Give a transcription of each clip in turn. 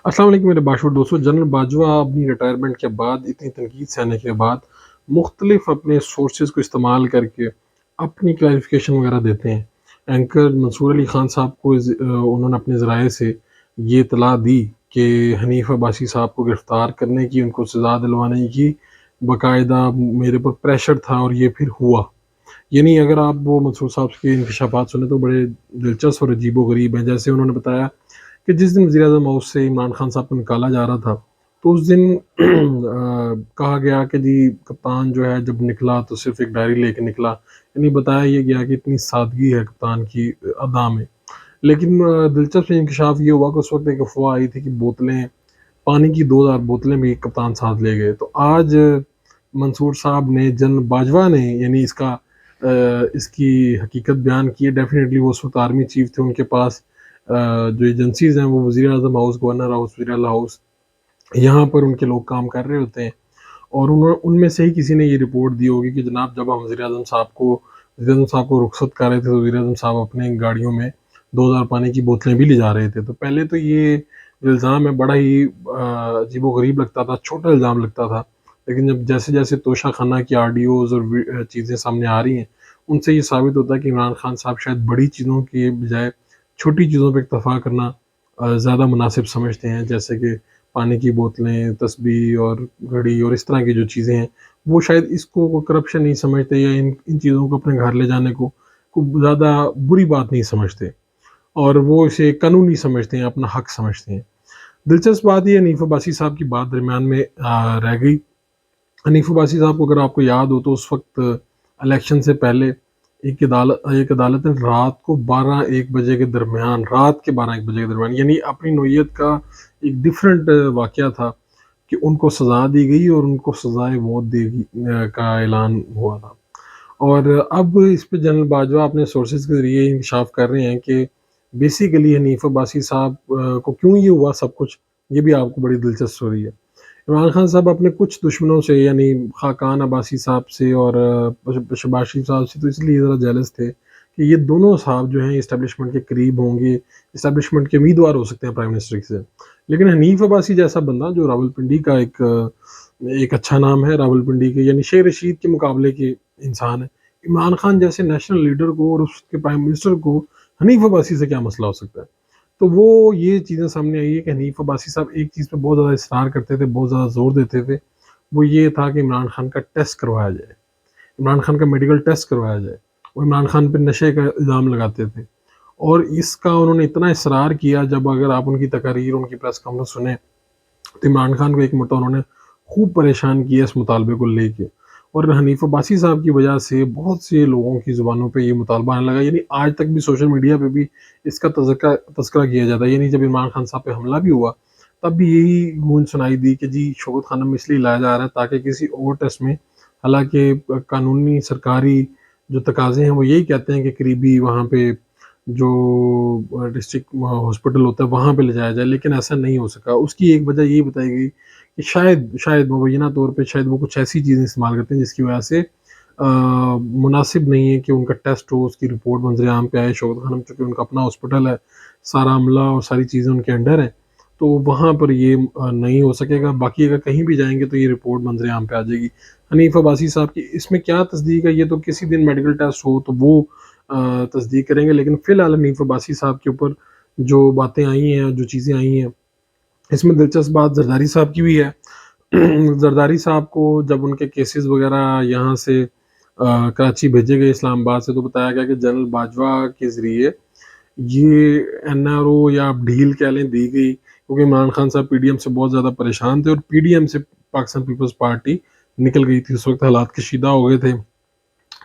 अस्सलाम वालेकुम मेरे बाशुर दोस्तों। जनरल बाजवा अपनी रिटायरमेंट के बाद इतनी तनकीद सहने के बाद मुख्तलिफ अपने सोर्सेज को इस्तेमाल करके अपनी क्लैरिफिकेशन वगैरह देते हैं। एंकर मंसूर अली खान साहब को उन्होंने अपने ज़राए से ये इतला दी कि हनीफ अब्बासी साहब को गिरफ़्तार करने की, उनको सज़ा दिलवाने की बाकायदा मेरे पर प्रेशर था और ये फिर हुआ। यानी अगर आप वो मंसूर साहब के इंकशाफात सुने तो बड़े दिलचस्प और अजीबो-गरीब हैं। जैसे उन्होंने बताया कि जिस दिन वज़ीर-ए-आज़म हाउस से इमरान खान साहब को निकाला जा रहा था, तो उस दिन कहा गया कि जी कप्तान जो है जब निकला तो सिर्फ़ एक डायरी लेके निकला। यानी बताया ये गया कि इतनी सादगी है कप्तान की अदा में। लेकिन दिलचस्प इंकशाफ ये हुआ कि उस वक़्त एक अफ़वाह आई थी कि बोतलें पानी की 2000 बोतलें भी कप्तान साथ ले गए। तो आज मंसूर साहब ने, जनरल बाजवा ने यानी इसकी हकीकत बयान की है। डेफ़िनेटली वो उस वक़्त आर्मी चीफ़ थे, उनके पास जो एजेंसीज़ हैं वो वज़ीर-ए-आज़म हाउस, गवर्नर हाउस, वज़ीर आला हाउस, यहाँ पर उनके लोग काम कर रहे होते हैं। और उनमें से ही किसी ने ये रिपोर्ट दी होगी कि जनाब जब हम वज़ीर-ए-आज़म साहब को रुखसत कर रहे थे तो वज़ीर-ए-आज़म साहब अपने गाड़ियों में 2000 पानी की बोतलें भी ले जा रहे थे। तो पहले तो ये जो इल्ज़ाम है बड़ा ही अजीबो-गरीब लगता था, छोटा इल्ज़ाम लगता था। लेकिन जब जैसे-जैसे तोशाखाना की ऑडियोज़ और चीज़ें सामने आ रही हैं, उनसे ये साबित होता है कि इमरान खान साहब शायद बड़ी चीज़ों के बजाय छोटी चीज़ों पे इक्तफ़ा करना ज़्यादा मुनासिब समझते हैं। जैसे कि पानी की बोतलें, तस्बीह और घड़ी और इस तरह की जो चीज़ें हैं, वो शायद इसको वो करप्शन नहीं समझते या इन इन चीज़ों को अपने घर ले जाने को ज़्यादा बुरी बात नहीं समझते और वो इसे कानूनी समझते हैं, अपना हक समझते हैं। दिलचस्प बात ये हनीफ अब्बासी साहब की बात दरमियान में रह गई। हनीफ अब्बासी साहब को अगर आपको याद हो तो उस वक़्त इलेक्शन से पहले एक अदालत ने रात के 12-1 बजे के दरमियान यानी अपनी नौयत का एक डिफरेंट वाक़या था कि उनको सज़ा दी गई और उनको सज़ाए मौत का ऐलान हुआ था। और अब इस पे जनरल बाजवा अपने सोर्सेज़ के ज़रिए इंकशाफ कर रहे हैं कि बेसिकली हनीफ अब्बासी साहब को क्यों ये हुआ सब कुछ, ये भी आपको बड़ी दिलचस्प स्टोरी है। इमरान खान साहब अपने कुछ दुश्मनों से यानी खाकान अब्बासी साहब से और शहबाज शरीफ साहब से तो इसलिए ज़रा जेलस थे कि ये दोनों साहब जो हैं इस्टेब्लिशमेंट के करीब होंगे, इस्टेब्लिशमेंट के उम्मीदवार हो सकते हैं प्राइम मिनिस्टर से। लेकिन हनीफ अब्बासी जैसा बंदा जो रावलपिंडी का एक अच्छा नाम है, रावलपिंडी के यानी शेख रशीद के मुकाबले के इंसान है। इमरान खान जैसे नेशनल लीडर को और उसके प्राइम मिनिस्टर को हनीफ अब्बासी से क्या मसला हो सकता है? तो वो ये चीज़ें सामने आई है कि हनीफ अब्बासी साहब एक चीज़ पे बहुत ज़्यादा इसरार करते थे, बहुत ज़्यादा ज़ोर देते थे। वो ये था कि इमरान खान का टेस्ट करवाया जाए, इमरान खान का मेडिकल टेस्ट करवाया जाए। वो इमरान खान पे नशे का इल्ज़ाम लगाते थे और इसका उन्होंने इतना इसरार किया, जब अगर आप उनकी तकारीर, उनकी प्रेस कॉन्फ्रेंस सुने, तो इमरान खान को एक मरतबा उन्होंने खूब परेशान किया इस मुतालबे को लेके। और हनीफ अब्बासी साहब की वजह से बहुत से लोगों की ज़ुबानों पे ये मुतालबा आने लगा। यानी आज तक भी सोशल मीडिया पे भी इसका तज़किरा किया जाता है। यानी जब इमरान खान साहब पे हमला भी हुआ, तब भी यही गूंज सुनाई दी कि जी शौकत खानम में इसलिए लाया जा रहा है ताकि किसी और टेस्ट में, हालाँकि कानूनी सरकारी जो तकाज़े हैं वो यही कहते हैं कि करीबी वहाँ पे जो डिस्ट्रिक्ट हॉस्पिटल होता है वहाँ पे ले जाया जाए, लेकिन ऐसा नहीं हो सका। उसकी एक वजह ये बताई गई कि शायद मुबैना तौर पे शायद वो कुछ ऐसी चीज़ें इस्तेमाल करते हैं जिसकी वजह से मुनासिब नहीं है कि उनका टेस्ट हो, उसकी रिपोर्ट मंज़र-ए-आम पे आए। शौकत खानम चूँकि उनका अपना हॉस्पिटल है, सारा अमला और सारी चीज़ें उनके अंडर हैं, तो वहाँ पर ये नहीं हो सकेगा। बाकी अगर कहीं भी जाएँगे तो ये रिपोर्ट मंज़र-ए-आम पे आ जाएगी। हनीफ अब्बासी साहब की इसमें क्या तस्दीक है, ये तो किसी दिन मेडिकल टेस्ट हो तो वो तस्दीक करेंगे। लेकिन फ़िलहाल हनीफ अब्बासी साहब के ऊपर जो बातें आई हैं, जो चीज़ें आई हैं, इसमें दिलचस्प बात ज़रदारी साहब की भी है। ज़रदारी साहब को जब उनके केसेस वग़ैरह यहाँ से कराची भेजे गए इस्लामाबाद से, तो बताया गया कि जनरल बाजवा के ज़रिए ये एनआरओ या आप ढील कह लें दी गई, क्योंकि इमरान खान साहब पीडीएम से बहुत ज़्यादा परेशान थे और पीडीएम से पाकिस्तान पीपल्स पार्टी निकल गई थी। उस वक़्त हालात कशीदा हो गए थे,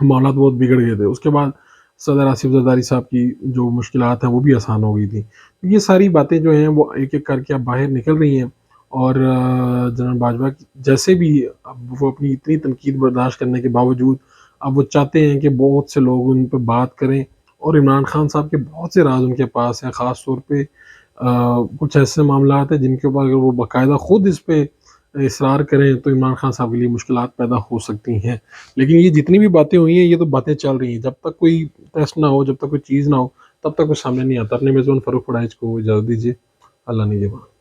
मामलात बहुत बिगड़ गए थे। उसके बाद सदर आसिफ ज़रदारी साहब की जो मुश्किलात हैं वो भी आसान हो गई थी। तो ये सारी बातें जो हैं वो एक-एक करके अब बाहर निकल रही हैं और जनरल बाजवा की जैसे भी अब वो अपनी इतनी तनकीद बर्दाश्त करने के बावजूद अब वो चाहते हैं कि बहुत से लोग उन पे बात करें और इमरान खान साहब के बहुत से राज़ उनके पास हैं। ख़ास तौर पे कुछ ऐसे मामलात हैं जिनके ऊपर अगर वो बाकायदा खुद इस पे इसरार करें तो इमरान खान साहब के लिए मुश्किलात पैदा हो सकती हैं। लेकिन ये जितनी भी बातें हुई हैं, ये तो बातें चल रही हैं। जब तक कोई टेस्ट ना हो, जब तक कोई चीज़ ना हो, तब तक कुछ सामने नहीं आता। अपने मेज़बान फ़ारूक फड़ाइच को इजाज़त दीजिए। अल्लाह निगहबान।